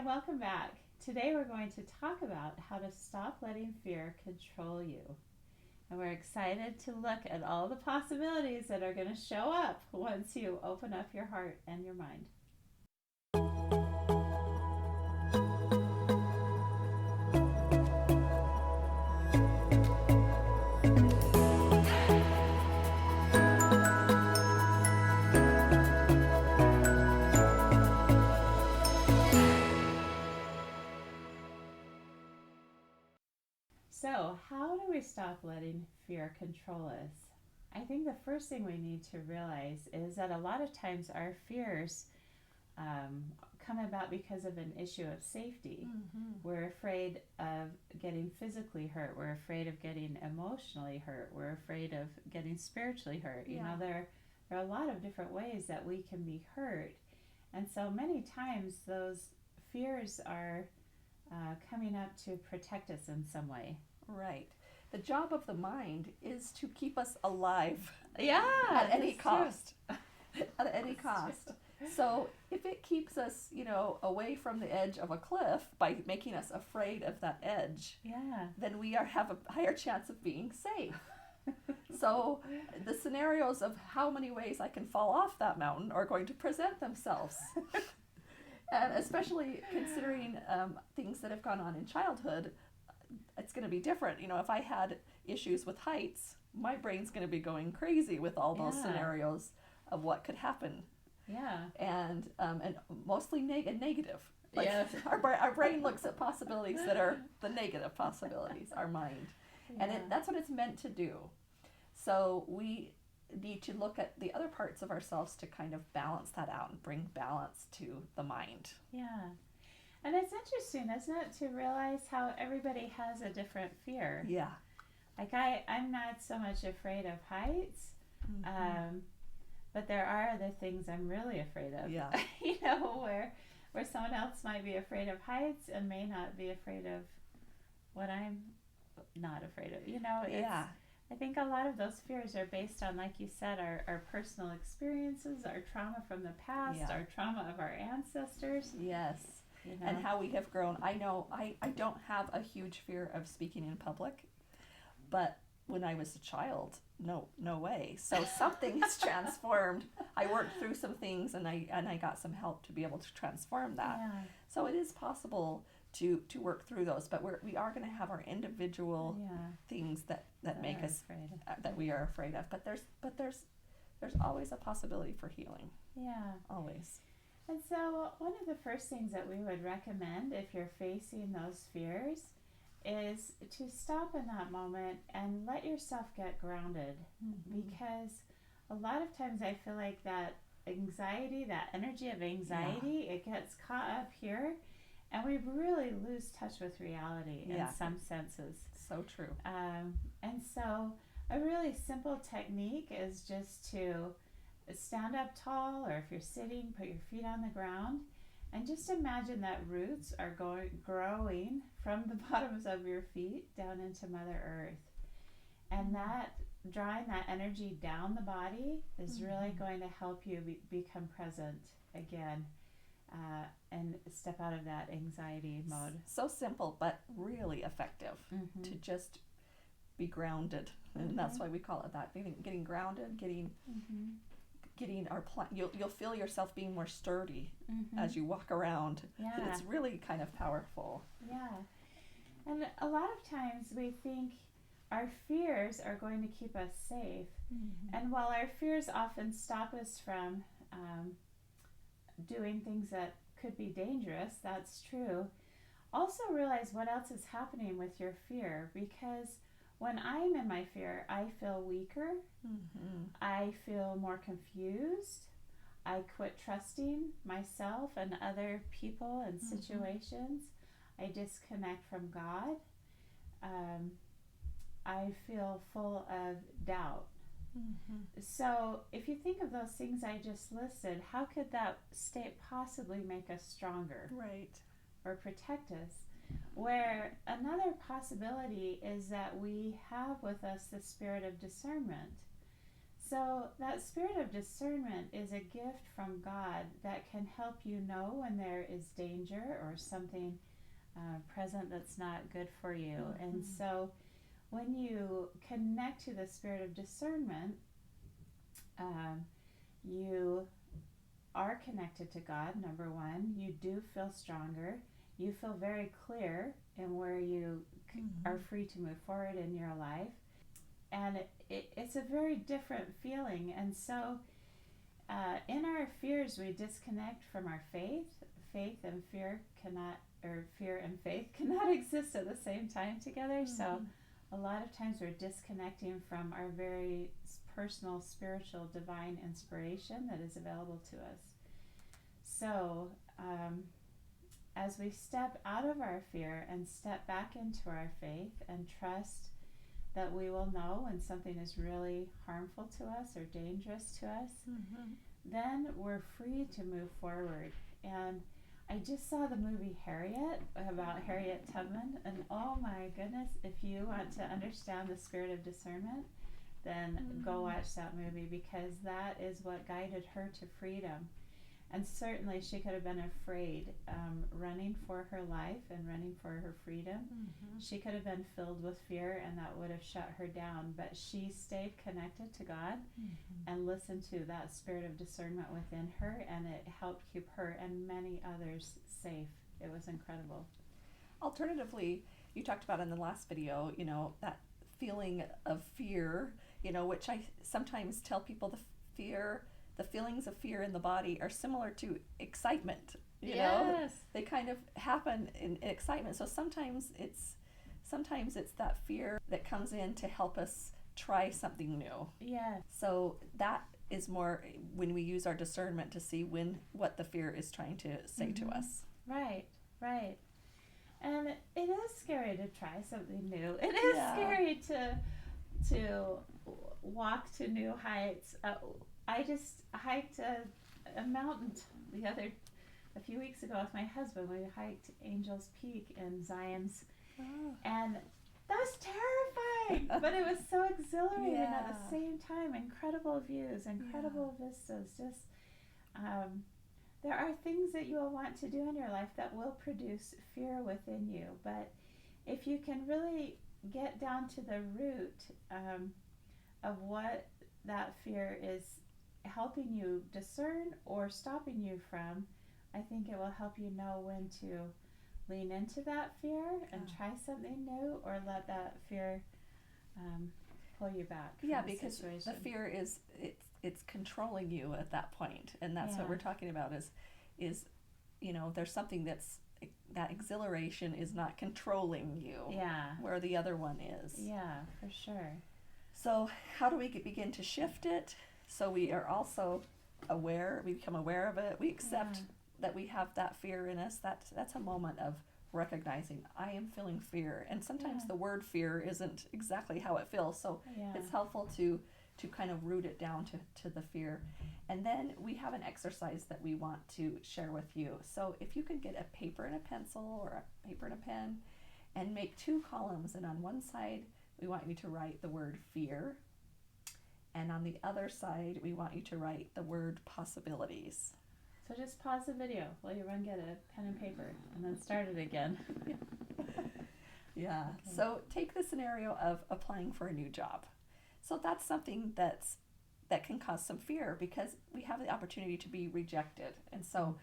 welcome back. Today we're going to talk about how to stop letting fear control you. And we're excited to look at all the possibilities that are going to show up once you open up your heart and your mind. So, how do we stop letting fear control us? I think the first thing we need to realize is that a lot of times our fears come about because of an issue of safety. We're afraid of getting physically hurt. We're afraid of getting emotionally hurt. We're afraid of getting spiritually hurt. You know, there are a lot of different ways that we can be hurt. And so many times those fears are coming up to protect us in some way. Right. The job of the mind is to keep us alive. At any cost. At any cost. So if it keeps us, away from the edge of a cliff by making us afraid of that edge, then we have a higher chance of being safe. So the scenarios of how many ways I can fall off that mountain are going to present themselves. And especially considering things that have gone on in childhood, it's going to be different. If I had issues with heights, my brain's going to be going crazy with all those scenarios of what could happen. And mostly negative. Our brain looks at possibilities that are the negative possibilities, our mind. And that's what it's meant to do. So we need to look at the other parts of ourselves to kind of balance that out and bring balance to the mind. And it's interesting, isn't it, to realize how everybody has a different fear. Like I'm not so much afraid of heights, but there are other things I'm really afraid of. Where someone else might be afraid of heights and may not be afraid of what I'm not afraid of. I think a lot of those fears are based on, like you said, our personal experiences, our trauma from the past, our trauma of our ancestors. And how we have grown. I know I don't have a huge fear of speaking in public, but when I was a child, no way. So something has transformed. I worked through some things and I got some help to be able to transform that. So it is possible to work through those, but we are going to have our individual things that make us that we are afraid of. But there's always a possibility for healing. Always. And so one of the first things that we would recommend if you're facing those fears is to stop in that moment and let yourself get grounded. Because a lot of times I feel like that anxiety, that energy of anxiety, it gets caught up here and we really lose touch with reality in some senses. So true. And so a really simple technique is just to stand up tall, or if you're sitting, put your feet on the ground and just imagine that roots are growing from the bottoms of your feet down into Mother Earth. And that drawing that energy down the body is really going to help you become present again and step out of that anxiety mode. So simple, but really effective to just be grounded. And that's why we call it that. Getting grounded, getting our plant. You'll feel yourself being more sturdy as you walk around. It's really kind of powerful. And a lot of times we think our fears are going to keep us safe. And while our fears often stop us from doing things that could be dangerous, that's true. Also realize what else is happening with your fear, because when I'm in my fear, I feel weaker. I feel more confused. I quit trusting myself and other people and situations. I disconnect from God. I feel full of doubt. So if you think of those things I just listed, how could that state possibly make us stronger? Or protect us? Where another possibility is that we have with us the spirit of discernment. So that spirit of discernment is a gift from God that can help you know when there is danger or something present that's not good for you. Mm-hmm. And so when you connect to the spirit of discernment, you are connected to God, number one. You do feel stronger. You feel very clear in where you are free to move forward in your life. And it's a very different feeling. And so in our fears, we disconnect from our faith. Faith and fear fear and faith cannot exist at the same time together. Mm-hmm. So a lot of times we're disconnecting from our very personal, spiritual, divine inspiration that is available to us. So as we step out of our fear and step back into our faith and trust that we will know when something is really harmful to us or dangerous to us, then we're free to move forward. And I just saw the movie Harriet about Harriet Tubman, and oh my goodness, if you want to understand the spirit of discernment, then go watch that movie, because that is what guided her to freedom. And certainly she could have been afraid, running for her life and running for her freedom. Mm-hmm. She could have been filled with fear, and that would have shut her down. But she stayed connected to God and listened to that spirit of discernment within her, and it helped keep her and many others safe. It was incredible. Alternatively, you talked about in the last video, that feeling of fear, which I sometimes tell people the feelings of fear in the body are similar to excitement. You know, they kind of happen in excitement. So sometimes it's that fear that comes in to help us try something new. Yeah. So that is more when we use our discernment to see what the fear is trying to say to us. Right. And it is scary to try something new. It is scary to walk to new heights. I just hiked a mountain a few weeks ago with my husband. We hiked Angel's Peak in Zion's, and that was terrifying, but it was so exhilarating at the same time. Incredible views, incredible vistas. Just there are things that you will want to do in your life that will produce fear within you, but if you can really get down to the root of what that fear is helping you discern or stopping you from, I think it will help you know when to lean into that fear and try something new, or let that fear pull you back. Yeah, because the fear is it's controlling you at that point, and that's what we're talking about is there's something that exhilaration is not controlling you. Yeah. Where the other one is. Yeah, for sure. So how do we begin to shift it? So we are also aware, we become aware of it, we accept that we have that fear in us. That's a moment of recognizing I am feeling fear. And sometimes the word fear isn't exactly how it feels. So it's helpful to kind of root it down to the fear. And then we have an exercise that we want to share with you. So if you could get a paper and a pencil or a paper and a pen and make 2 columns, and on one side we want you to write the word fear, and on the other side we want you to write the word possibilities. So just pause the video while you run get a pen and paper, and then start it again. Yeah. Okay. So take the scenario of applying for a new job. So that's something that can cause some fear, because we have the opportunity to be rejected. And so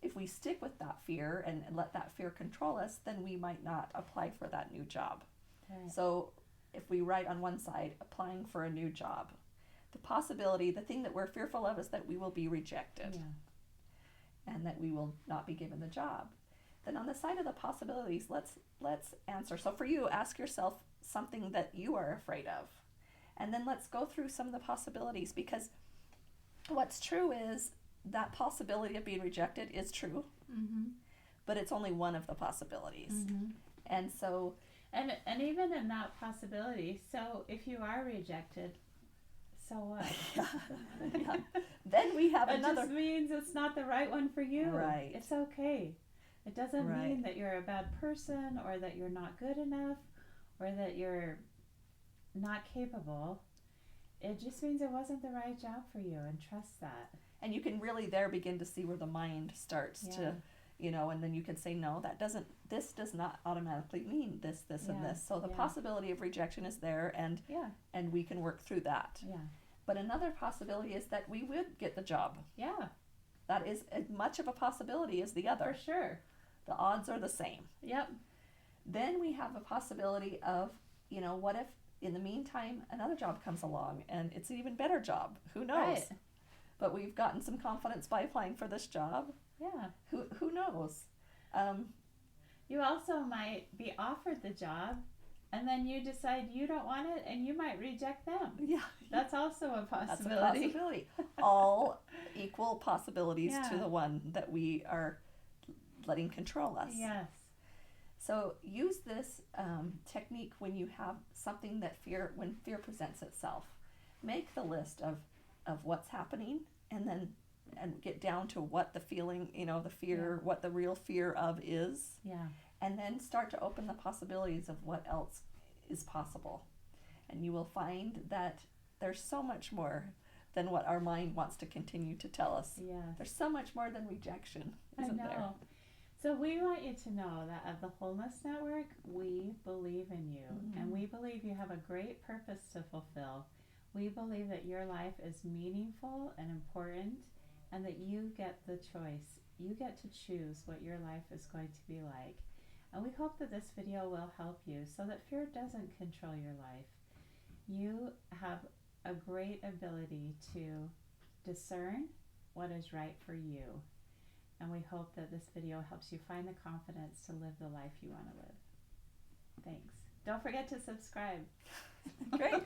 if we stick with that fear and let that fear control us, then we might not apply for that new job. Right. So if we write on one side, applying for a new job, the possibility, the thing that we're fearful of is that we will be rejected and that we will not be given the job. Then on the side of the possibilities, let's answer. So for you, ask yourself something that you are afraid of. And then let's go through some of the possibilities, because what's true is that possibility of being rejected is true, but it's only one of the possibilities. And so... And even in that possibility, so if you are rejected, so what? Then we have another... It just means it's not the right one for you. Right. It's okay. It doesn't mean that you're a bad person, or that you're not good enough, or that you're not capable. it just means it wasn't the right job for you, and trust that. And you can really there begin to see where the mind starts to, and then you can say, no, this does not automatically mean this, and this. So the possibility of rejection is there, and we can work through that. Yeah. But another possibility is that we would get the job. Yeah. That is as much of a possibility as the other. For sure. The odds are the same. Yep. Then we have a possibility of, what if in the meantime another job comes along and it's an even better job? Who knows? Right. But we've gotten some confidence by applying for this job. Yeah. Who knows? You also might be offered the job, and then you decide you don't want it, and you might reject them. Yeah. That's also a possibility. That's a possibility. All equal possibilities to the one that we are letting control us. Yes. So use this technique when you have something when fear presents itself. Make the list of what's happening, and get down to what the feeling, the fear, what the real fear of is. Yeah. And then start to open the possibilities of what else is possible. And you will find that there's so much more than what our mind wants to continue to tell us. Yeah. There's so much more than rejection, isn't there? So we want you to know that at the Wholeness Network, we believe in you. Mm-hmm. And we believe you have a great purpose to fulfill. We believe that your life is meaningful and important, and that you get the choice. You get to choose what your life is going to be like. And we hope that this video will help you so that fear doesn't control your life. You have a great ability to discern what is right for you. And we hope that this video helps you find the confidence to live the life you want to live. Thanks. Don't forget to subscribe. Great.